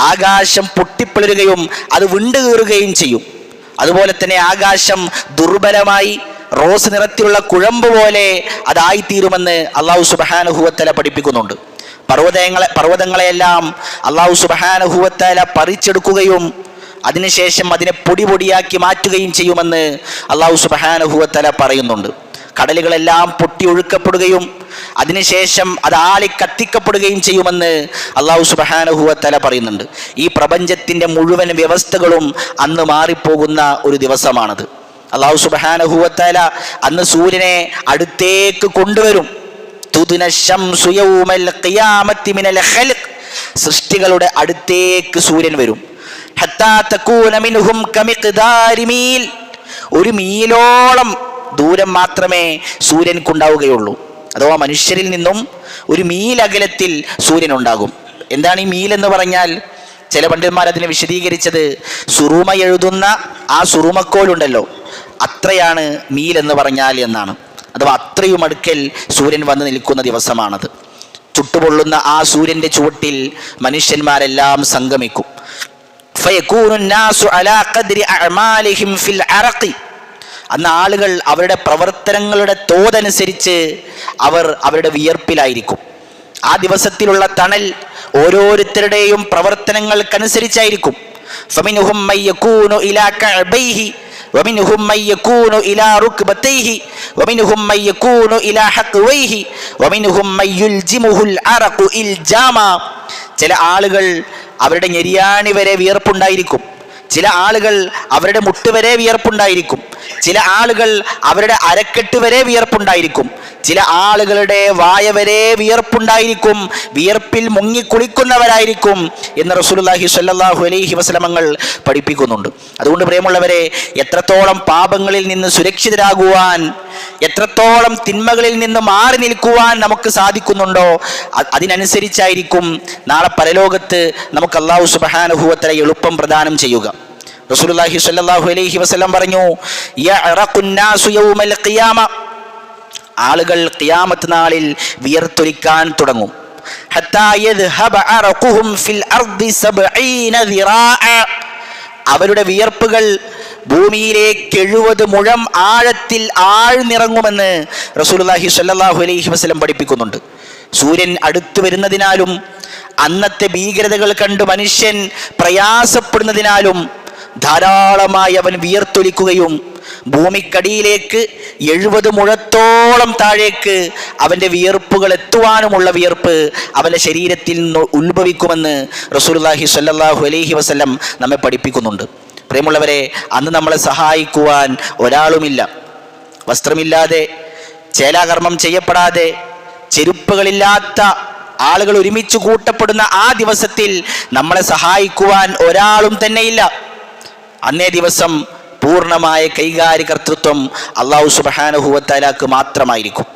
ആകാശം പൊട്ടിപ്പിളരുകയും അത് വിണ്ടുകീറുകയും ചെയ്യും. അതുപോലെ തന്നെ ആകാശം ദുർബലമായി റോസ് നിറത്തിലുള്ള കുഴമ്പ് പോലെ അതായിത്തീരുമെന്ന് അള്ളാഹു സുബ്ഹാനഹു വ തആല പഠിപ്പിക്കുന്നുണ്ട്. പർവ്വതങ്ങളെയെല്ലാം അള്ളാഹു സുബ്ഹാനഹു വ തആല പറിച്ചെടുക്കുകയും അതിനുശേഷം അതിനെ പൊടിയാക്കി മാറ്റുകയും ചെയ്യുമെന്ന് അള്ളാഹു സുബ്ഹാനഹു വ തആല പറയുന്നുണ്ട്. കടലുകളെല്ലാം പൊട്ടി ഒഴുക്കപ്പെടുകയും അതിനുശേഷം അത് ആളി കത്തിക്കപ്പെടുകയും ചെയ്യുമെന്ന് അള്ളാഹു സുബ്ഹാനഹു വ തആല പറയുന്നുണ്ട്. ഈ പ്രപഞ്ചത്തിൻ്റെ മുഴുവൻ വ്യവസ്ഥകളും അന്ന് മാറിപ്പോകുന്ന ഒരു ദിവസമാണത്. അള്ളാഹു സുബ്ഹാനഹു വ തആല അന്ന് സൂര്യനെ അടുത്തേക്ക് കൊണ്ടുവരും. സൃഷ്ടികളുടെ അടുത്തേക്ക് സൂര്യൻ വരും. ഒരു മീലോളം ദൂരം മാത്രമേ സൂര്യൻക്കുണ്ടാവുകയുള്ളൂ. അഥവാ മനുഷ്യരിൽ നിന്നും ഒരു മീൽ അകലത്തിൽ സൂര്യൻ ഉണ്ടാകും. എന്താണ് ഈ മീൽ എന്ന് പറഞ്ഞാൽ? ചില പണ്ഡിതന്മാർ അതിനെ വിശദീകരിച്ചത് സുറുമ എഴുതുന്ന ആ സുറുമക്കോലുണ്ടല്ലോ, അത്രയാണ് മീൽ എന്ന് പറഞ്ഞാൽ എന്നാണ്. അഥവാ അത്രയും അടുക്കൽ സൂര്യൻ വന്ന് നിൽക്കുന്ന ദിവസമാണത്. ചുട്ടുപൊള്ളുന്ന ആ സൂര്യന്റെ ചുവട്ടിൽ മനുഷ്യന്മാരെല്ലാം സംഗമിക്കും. അന്ന് ആളുകൾ അവരുടെ പ്രവർത്തനങ്ങളുടെ തോതനുസരിച്ച് അവരുടെ വിയർപ്പിലായിരിക്കും. ആ ദിവസത്തിലുള്ള തണൽ ഓരോരുത്തരുടെയും പ്രവർത്തനങ്ങൾക്കനുസരിച്ചായിരിക്കും. ഫമിൻഹും മയ്യകൂനു ഇലാ കഅബൈഹി വമിൻഹും മയ്യകൂനു ഇലാ റുക്ബതൈഹി വമിൻഹും മയ്യകൂനു ഇലാ ഹഖ്വൈഹി വമിൻഹും മയ്യുൽജിമുഹുൽ അറഖു ഇൽജാമ. ചില ആളുകൾ അവരുടെ ഞെരിയാണി വരെ വിയർപ്പുണ്ടായിരിക്കും. ചില ആളുകൾ അവരുടെ മുട്ട് വരെ വിയർപ്പുണ്ടായിരിക്കും. ചില ആളുകൾ അവരുടെ അരക്കെട്ട് വരെ വിയർപ്പുണ്ടായിരിക്കും. ചില ആളുകളുടെ വായ വരെ വിയർപ്പുണ്ടായിരിക്കും. വിയർപ്പിൽ മുങ്ങിക്കുളിക്കുന്നവരായിരിക്കും എന്ന് റസൂലുള്ളാഹി സ്വല്ലല്ലാഹു അലൈഹി വസല്ലമകൾ പഠിപ്പിക്കുന്നുണ്ട്. അതുകൊണ്ട് പ്രിയമുള്ളവരെ, എത്രത്തോളം പാപങ്ങളിൽ നിന്ന് സുരക്ഷിതരാകുവാൻ, എത്രത്തോളം തിന്മകളിൽ നിന്ന് മാറി നിൽക്കുവാൻ നമുക്ക് സാധിക്കുന്നുണ്ടോ അതിനനുസരിച്ചായിരിക്കും നാളെ പരലോകത്ത് നമുക്ക് അല്ലാഹു സുബ്ഹാനഹു വ തആല എളുപ്പം പ്രദാനം ചെയ്യുക. റസൂലുള്ളാഹി സ്വല്ലല്ലാഹു അലൈഹി വസല്ലം പറഞ്ഞു, യഅറഖുൻ നാസു യൗമൽ ഖിയാമ, ആളുകൾ ഖിയാമത്ത് നാളിൽ വിയർത്തൊലിക്കാൻ തുടങ്ങും. ഹത്താ യദ്ഹബ അറഖുഹും ഫിൽ അർദി 70 ദിറാഅ, അവരുടെ വിയർപ്പുകൾ ഭൂമിയിലേക്ക് 70 മുഴം ആഴത്തിൽ ആഴ്ന്നിറങ്ങുമെന്ന് റസൂലുള്ളാഹി സ്വല്ലല്ലാഹു അലൈഹി വസല്ലം പഠിപ്പിക്കുന്നുണ്ട്. സൂര്യൻ അടുത്തു വരുന്നതിനാലും അന്നത്തെ ഭീകരതകൾ കണ്ട് മനുഷ്യൻ പ്രയാസപ്പെടുന്നതിനാലും ധാരാളമായി അവൻ വിയർത്തൊലിക്കുകയും ഭൂമിക്കടിയിലേക്ക് 70 മുഴത്തോളം താഴേക്ക് അവൻ്റെ വിയർപ്പുകൾ എത്തുവാനുമുള്ള വിയർപ്പ് അവൻ്റെ ശരീരത്തിൽ നിന്ന് ഉത്ഭവിക്കുമെന്ന് റസൂലുള്ളാഹി സ്വല്ലല്ലാഹു അലൈഹി വസല്ലം നമ്മെ പഠിപ്പിക്കുന്നുണ്ട്. പ്രിയമുള്ളവരെ, അന്ന് നമ്മളെ സഹായിക്കുവാൻ ഒരാളുമില്ല. വസ്ത്രമില്ലാതെ, ചേലാകർമ്മം ചെയ്യപ്പെടാതെ, ചെരുപ്പുകളില്ലാത്ത ആളുകൾ ഒരുമിച്ച് കൂട്ടപ്പെടുന്ന ആ ദിവസത്തിൽ നമ്മളെ സഹായിക്കുവാൻ ഒരാളും തന്നെയില്ല. അന്നേ ദിവസം പൂർണ്ണമായ കൈകാര്യകർത്തൃത്വം അല്ലാഹു സുബ്ഹാനഹു വ തആലക്ക് മാത്രമായിരിക്കും.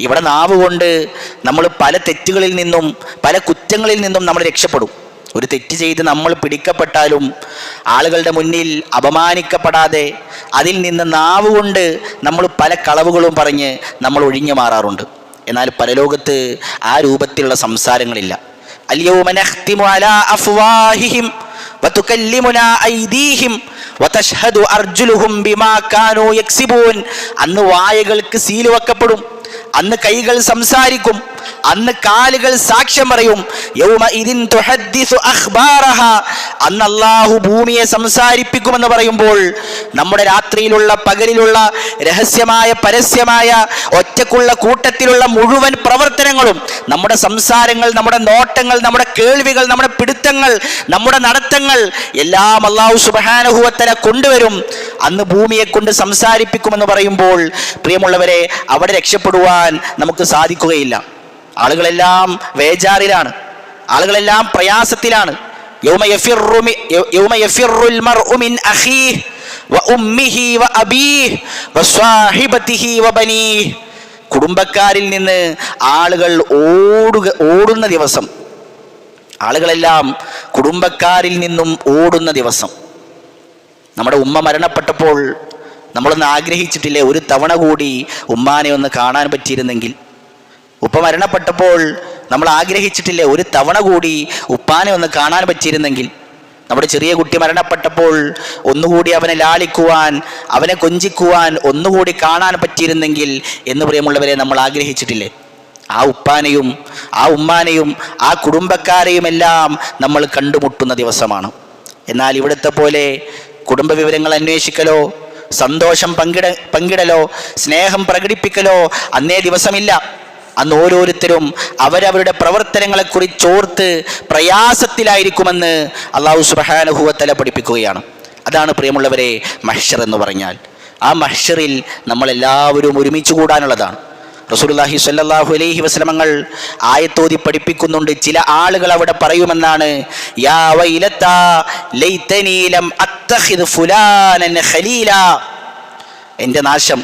ഇവിടെ നാവ് കൊണ്ട് നമ്മൾ പല തെറ്റുകളിൽ നിന്നും പല കുറ്റങ്ങളിൽ നിന്നും നമ്മൾ രക്ഷപ്പെടും. ഒരു തെറ്റ് ചെയ്ത് നമ്മൾ പിടിക്കപ്പെട്ടാലും ആളുകളുടെ മുന്നിൽ അപമാനിക്കപ്പെടാതെ അതിൽ നിന്ന് നാവ് കൊണ്ട് നമ്മൾ പല കളവുകളും പറഞ്ഞ് നമ്മൾ ഒഴിഞ്ഞു മാറാറുണ്ട്. എന്നാൽ പരലോകത്ത് ആ രൂപത്തിലുള്ള സംസാരങ്ങളില്ല. അൽയൗമ നഖ്തിമു അലാ അഫ്വാഹിഹിം വതുകല്ലിമുനാ ഐദീഹിം വതശ്ഹദു അർജുലുഹും ബിമാ കാനൂ യക്സിബൂൻ. അന്ന് വായകൾക്ക് സീൽ വെക്കപ്പെടും, അന്ന് കൈകൾ സംസാരിക്കും, അന്ന് കാലുകൾ സാക്ഷ്യം പറയും. യൗമഇദിൻ തുഹദ്ദിസു അഖ്ബാറഹ, അന്ന് അല്ലാഹു ഭൂമിയെ സംസാരിപ്പിക്കുമെന്ന് പറയുമ്പോൾ നമ്മുടെ രാത്രിയിലുള്ള പകലിലുള്ള രഹസ്യമായ പരസ്യമായ ഒറ്റക്കുള്ള കൂട്ടത്തിലുള്ള മുഴുവൻ പ്രവർത്തനങ്ങളും, നമ്മുടെ സംസാരങ്ങൾ, നമ്മുടെ നോട്ടങ്ങൾ, നമ്മുടെ കേൾവികൾ, നമ്മുടെ പിടുത്തങ്ങൾ, നമ്മുടെ നടത്തങ്ങൾ എല്ലാം അല്ലാഹു സുബ്ഹാനഹു വ തആല കൊണ്ടുവരും. അന്ന് ഭൂമിയെ കൊണ്ട് സംസാരിപ്പിക്കുമെന്ന് പറയുമ്പോൾ പ്രിയമുള്ളവരെ, അവിടെ രക്ഷപ്പെടുവാൻ നമുക്ക് സാധിക്കുകയില്ല. ആളുകളെല്ലാം വേജാറിലാണ്, ആളുകളെല്ലാം പ്രയാസത്തിലാണ്. യൗമ യഫിറുൽ മർഉ മിൻ അഖീഹി വഉമ്മിഹി വഅബീഹി വസ്വാഹിബതിഹി വബനീഹി. കുടുംബക്കാരിൽ നിന്ന് ആളുകൾ ഓടുന്ന ദിവസം, ആളുകളെല്ലാം കുടുംബക്കാരിൽ നിന്നും ഓടുന്ന ദിവസം. നമ്മുടെ ഉമ്മ മരണപ്പെട്ടപ്പോൾ നമ്മളൊന്ന് ആഗ്രഹിച്ചിട്ടില്ലേ, ഒരു തവണ കൂടി ഉമ്മാനെ ഒന്ന് കാണാൻ പറ്റിയിരുന്നെങ്കിൽ? ഉപ്പ മരണപ്പെട്ടപ്പോൾ നമ്മൾ ആഗ്രഹിച്ചിട്ടില്ലേ ഒരു തവണ കൂടി ഉപ്പാനെ ഒന്ന് കാണാൻ പറ്റിയിരുന്നെങ്കിൽ? നമ്മുടെ ചെറിയ കുട്ടി മരണപ്പെട്ടപ്പോൾ ഒന്നുകൂടി അവനെ ലാളിക്കുവാൻ, അവനെ കൊഞ്ചിക്കുവാൻ ഒന്നുകൂടി കാണാൻ പറ്റിയിരുന്നെങ്കിൽ എന്ന് പ്രിയമുള്ളവരെ നമ്മൾ ആഗ്രഹിച്ചിട്ടില്ലേ? ആ ഉപ്പാനെയും ആ ഉമ്മാനെയും ആ കുടുംബക്കാരെയും എല്ലാം നമ്മൾ കണ്ടുമുട്ടുന്ന ദിവസമാണ്. എന്നാൽ ഇവിടുത്തെ പോലെ കുടുംബ വിവരങ്ങൾ അന്വേഷിക്കലോ, സന്തോഷം പങ്കിടലോ, സ്നേഹം പ്രകടിപ്പിക്കലോ അന്നേ ദിവസമില്ല. അന്ന് ഓരോരുത്തരും അവരവരുടെ പ്രവർത്തനങ്ങളെക്കുറിച്ചോർത്ത് പ്രയാസത്തിലായിരിക്കുമെന്ന് അല്ലാഹു സുബ്ഹാനഹു വ തആല പഠിപ്പിക്കുകയാണ്. അതാണ് പ്രിയമുള്ളവരെ മഹ്ശർ എന്ന് പറഞ്ഞാൽ. ആ മഹ്ശറിൽ നമ്മളെല്ലാവരും ഒരുമിച്ച് കൂടാനുള്ളതാണ്. റസൂലുള്ളാഹി സ്വല്ലല്ലാഹു അലൈഹി വസല്ലമങ്ങൾ ആയത്തോതി പഠിപ്പിക്കുന്നുണ്ട്. ചില ആളുകൾ അവിടെ പറയുമെന്നാണ്, യാ വൈലത്താ ലൈതനീ ലം അത്തഖിദ് ഫുലാനൻ ഖലീലാ, എൻ്റെ നാശം,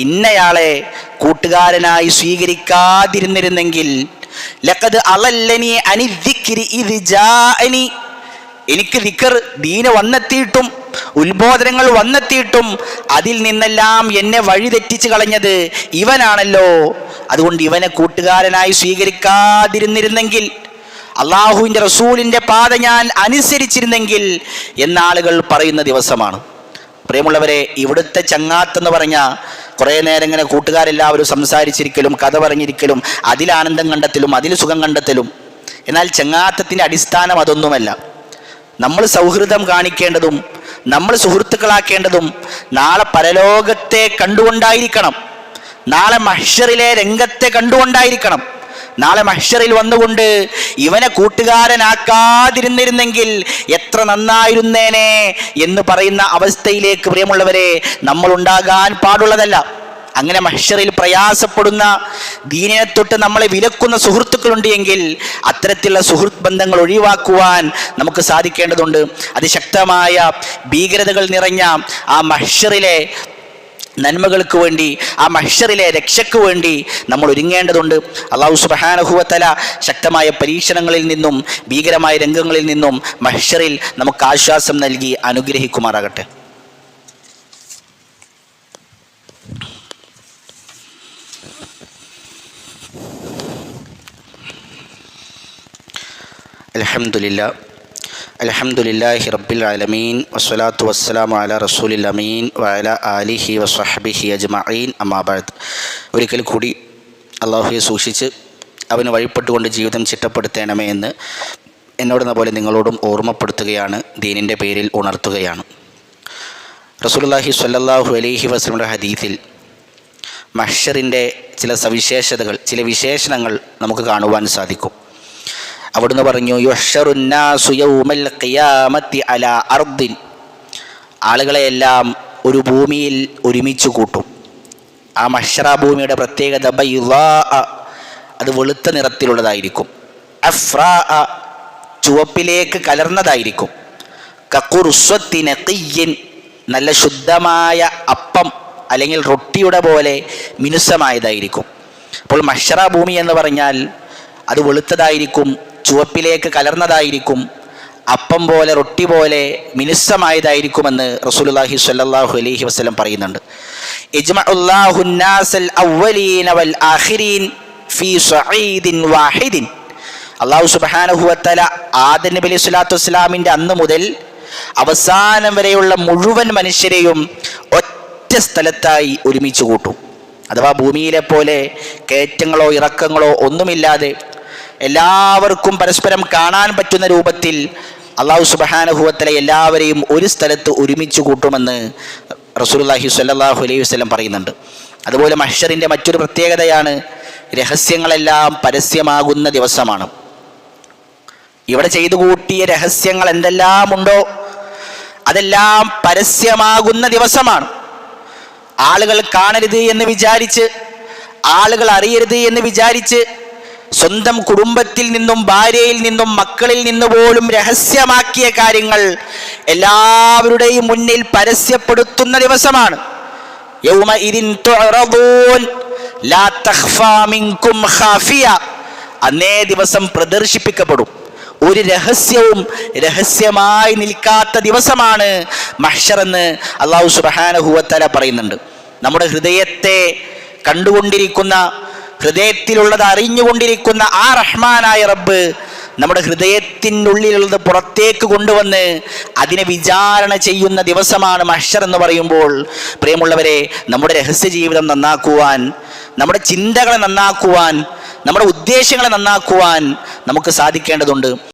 ഇന്നയാളെ കൂട്ടുകാരനായി സ്വീകരിക്കാതിരുന്നിരുന്നെങ്കിൽ, ലഖദ് അളല്ലനി അനി ദിക്രി ഇദ് ജാഅനി, എനിക്ക് ദിക്ർ ദീന വന്നെത്തിയിട്ടും ഉത്ബോധനങ്ങൾ വന്നെത്തിയിട്ടും അതിൽ നിന്നെല്ലാം എന്നെ വഴിതെറ്റിച്ച് കളഞ്ഞത് ഇവനാണല്ലോ. അതുകൊണ്ട് ഇവനെ കൂട്ടുകാരനായി സ്വീകരിക്കാതിരുന്നിരുന്നെങ്കിൽ, അള്ളാഹുവിൻ്റെ റസൂലിൻ്റെ പാത ഞാൻ അനുസരിച്ചിരുന്നെങ്കിൽ എന്നാളുകൾ പറയുന്ന ദിവസമാണ്. പ്രിയമുള്ളവരെ, ഇവിടുത്തെ ചങ്ങാത്തെന്ന് പറഞ്ഞാൽ കുറേ നേരം ഇങ്ങനെ കൂട്ടുകാരെല്ലാവരും സംസാരിച്ചിരിക്കലും കഥ പറഞ്ഞിരിക്കലും അതിൽ ആനന്ദം കണ്ടെത്തലും അതിൽ സുഖം കണ്ടെത്തലും. എന്നാൽ ചങ്ങാത്തത്തിൻ്റെ അടിസ്ഥാനം അതൊന്നുമല്ല. നമ്മൾ സൗഹൃദം കാണിക്കേണ്ടതും നമ്മൾ സുഹൃത്തുക്കളാക്കേണ്ടതും നാളെ പരലോകത്തെ കണ്ടുകൊണ്ടായിരിക്കണം, നാളെ മഹ്ശറിലെ രംഗത്തെ കണ്ടുകൊണ്ടായിരിക്കണം. നാളെ മഹ്ശറിൽ വന്നുകൊണ്ട് ഇവനെ കൂട്ടുകാരനാക്കാതിരുന്നിരുന്നെങ്കിൽ എത്ര നന്നായിരുന്നേനെ എന്ന് പറയുന്ന അവസ്ഥയിലേക്ക് പ്രിയമുള്ളവരെ നമ്മൾ ഉണ്ടാകാൻ പാടുള്ളതല്ല. അങ്ങനെ മഹ്ശറിൽ പ്രയാസപ്പെടുന്ന, ദീനിനെ തൊട്ട് നമ്മളെ വിലക്കുന്ന സുഹൃത്തുക്കളുണ്ട് എങ്കിൽ അത്തരത്തിലുള്ള സുഹൃത്ത് ബന്ധങ്ങൾ ഒഴിവാക്കുവാൻ നമുക്ക് സാധിക്കേണ്ടതുണ്ട്. അതിശക്തമായ ഭീകരതകൾ നിറഞ്ഞ ആ മഹ്ശറിലെ നന്മകൾക്ക് വേണ്ടി, ആ മഹ്ശറിലെ രക്ഷയ്ക്ക് വേണ്ടി നമ്മൾ ഒരുങ്ങേണ്ടതുണ്ട്. അല്ലാഹു സുബ്ഹാനഹു വ തആല ശക്തമായ പരീക്ഷണങ്ങളിൽ നിന്നും ഭീകരമായ രംഗങ്ങളിൽ നിന്നും മഹ്ശറിൽ നമുക്ക് ആശ്വാസം നൽകി അനുഗ്രഹിക്കുമാറാകട്ടെ. അൽഹംദുലില്ലാഹി റബ്ബിൽ ആലമീൻ വസ്സലാത്തു വസ്സലാമു അലാ റസൂലിൽ അമീൻ വഅലാ ആലിഹി വസ്വഹ്ബിഹി അജ്മഈൻ അമ്മാ ബഅദ്. ഒരിക്കൽ കൂടി അല്ലാഹുവെ സൂക്ഷിച്ച് അവന് വഴിപ്പെട്ടുകൊണ്ട് ജീവിതം ചിട്ടപ്പെടുത്തണമേ എന്ന് എന്നോടെന്ന പോലെ നിങ്ങളോടും ഓർമ്മപ്പെടുത്തുകയാണ്, ദീനിൻ്റെ പേരിൽ ഉണർത്തുകയാണ്. റസൂലുള്ളാഹി സ്വല്ലല്ലാഹു അലൈഹി വസല്ലമയുടെ ഹദീസിൽ മഹ്ശറിൻ്റെ ചില സവിശേഷതകൾ, ചില വിശേഷണങ്ങൾ നമുക്ക് കാണുവാൻ സാധിക്കും. അവിടുന്ന് പറഞ്ഞു, യുഹ്ശറുന്നാസു യൗമൽ ഖിയാമത്തി അലാ അർദിൻ, ആളുകളെയെല്ലാം ഒരു ഭൂമിയിൽ ഒരുമിച്ച് കൂട്ടും. ആ മഹ്ശറ ഭൂമിയുടെ പ്രത്യേകത ബൈളാ, അത് വെളുത്ത നിറത്തിലുള്ളതായിരിക്കും. അഫ്രാ, ചുവപ്പിലേക്ക് കലർന്നതായിരിക്കും. കഖുർസ്വത്തി നഖിയ്യിൻ, നല്ല ശുദ്ധമായ അപ്പം അല്ലെങ്കിൽ റൊട്ടിയുടെ പോലെ മിനുസമായതായിരിക്കും. അപ്പോൾ മഹ്ശറ ഭൂമി എന്ന് പറഞ്ഞാൽ അത് വെളുത്തതായിരിക്കും, ചുവപ്പിലേക്ക് കലർന്നതായിരിക്കും, അപ്പം പോലെ റൊട്ടി പോലെ മിനുസമായതായിരിക്കുമെന്ന് റസൂലുള്ളാഹി സ്വല്ലല്ലാഹു അലൈഹി വസല്ലം പറയുന്നുണ്ട്. ഇജ്മഉല്ലാഹു നാസൽ അവ്വലീന വൽ ആഖിരീൻ ഫീ സഈദിൻ വാഹിദിൻ, അല്ലാഹു സുബ്ഹാനഹു വ തആല ആദം നബി അലൈഹി സ്വലാത്തു വസ്സലാമിൻ്റെ അന്ന് മുതൽ അവസാനം വരെയുള്ള മുഴുവൻ മനുഷ്യരെയും ഒറ്റ സ്ഥലത്തായി ഒരുമിച്ച് കൂട്ടും. അഥവാ ഭൂമിയിലെ പോലെ കയറ്റങ്ങളോ ഇറക്കങ്ങളോ ഒന്നുമില്ലാതെ എല്ലാവർക്കും പരസ്പരം കാണാൻ പറ്റുന്ന രൂപത്തിൽ അല്ലാഹു സുബ്ഹാനഹു വ തആല എല്ലാവരെയും ഒരു സ്ഥലത്ത് ഒരുമിച്ച് കൂട്ടുമെന്ന് റസൂലുള്ളാഹി സ്വല്ലല്ലാഹു അലൈഹി വസല്ലം പറയുന്നുണ്ട്. അതുപോലെ മഹ്ശറിൻ്റെ മറ്റൊരു പ്രത്യേകതയാണ്, രഹസ്യങ്ങളെല്ലാം പരസ്യമാകുന്ന ദിവസമാണ്. ഇവിടെ ചെയ്തു കൂട്ടിയ രഹസ്യങ്ങൾ എന്തെല്ലാം ഉണ്ടോ അതെല്ലാം പരസ്യമാകുന്ന ദിവസമാണ്. ആളുകൾ കാണരുത് എന്ന് വിചാരിച്ച്, ആളുകൾ അറിയരുത് എന്ന് വിചാരിച്ച് സ്വന്തം കുടുംബത്തിൽ നിന്നും ഭാര്യയിൽ നിന്നും മക്കളിൽ നിന്ന് പോലും രഹസ്യമാക്കിയ കാര്യങ്ങൾ എല്ലാവരുടെയും മുന്നിൽ പരസ്യപ്പെടുത്തുന്ന ദിവസമാണ്. യൗമഇദിൻ തുഅറദൂൻ ലാ തഖ്ഫാ മിൻകും ഖാഫിയ, അന്നേ ദിവസം പ്രദർശിപ്പിക്കപ്പെടും. ഒരു രഹസ്യവും രഹസ്യമായി നിൽക്കാത്ത ദിവസമാണ് മഹ്ശർ എന്ന് അല്ലാഹു സുബ്ഹാനഹു വ തആല പറയുന്നുണ്ട്. നമ്മുടെ ഹൃദയത്തെ കണ്ടുകൊണ്ടിരിക്കുന്ന, ഹൃദയത്തിലുള്ളത് അറിഞ്ഞുകൊണ്ടിരിക്കുന്ന ആ റഹ്മാനായ റബ്ബ് നമ്മുടെ ഹൃദയത്തിനുള്ളിലുള്ളത് പുറത്തേക്ക് കൊണ്ടുവന്ന് അതിനെ വിചാരണ ചെയ്യുന്ന ദിവസമാണ് മഹ്ശർ എന്ന് പറയുമ്പോൾ, പ്രിയമുള്ളവരെ, നമ്മുടെ രഹസ്യ ജീവിതം നന്നാക്കുവാൻ, നമ്മുടെ ചിന്തകളെ നന്നാക്കുവാൻ, നമ്മുടെ ഉദ്ദേശങ്ങളെ നന്നാക്കുവാൻ നമുക്ക് സാധിക്കേണ്ടതുണ്ട്.